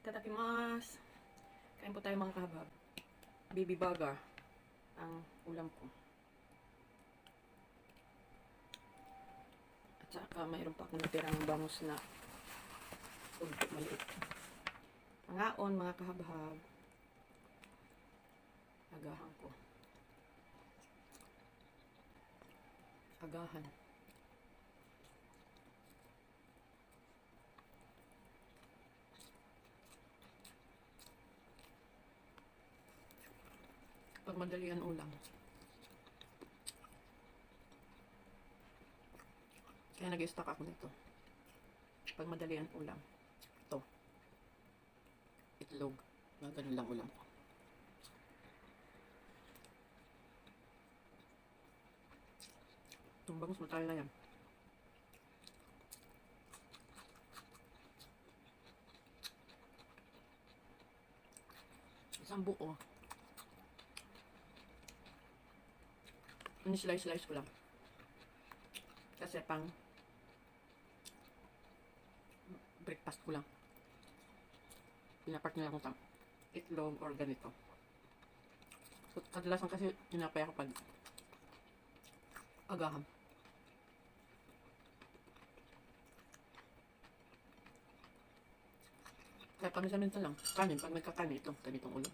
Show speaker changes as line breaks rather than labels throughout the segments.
Tatakimasu. Kain po tayo mga kabab. Baby burger ang ulam ko. At saka mayroon pa akong natirang bangus na ulto maliit. Pangaon mga kahabhab. Agahan ko. Agahan. Pag madali ang ulam. Kaya nag-stock ako nito. Pag madali ang ulam. Ito. Itlog. Ganun lang ulam ko. Itong bangus mo tayo na yan. Isang buo. Slice ko lang. Kasi pang breakfast ko lang. Pinapart nila akong itlog or ganito. So, kadalasan kasi tinapay ako pag agahan. Kaya paminsan-minsan lang. Kanin, pag nagkakanin ito, ganitong ulam.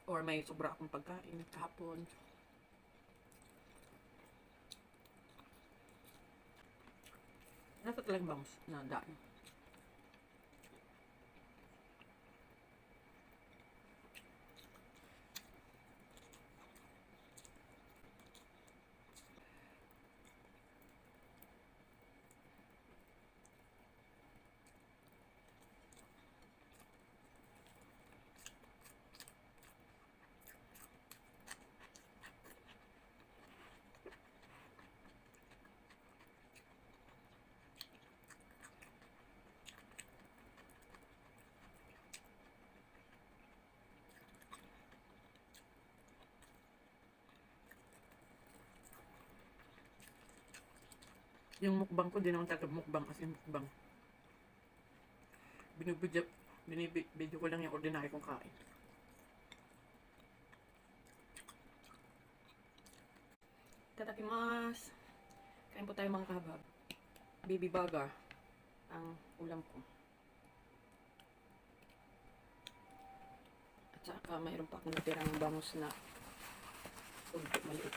Or may sobra akong pagkain kahapon. Nasa talagang bangus na daan. Yung mukbang ko, di naman talaga mukbang as in mukbang. Binibidyo ko lang yung ordinary kong kain. Tatakimasu. Kain po tayo mga kabab. Baby burger ang ulam ko. At saka mayroon pa akong natirang bangus na ulto maliit.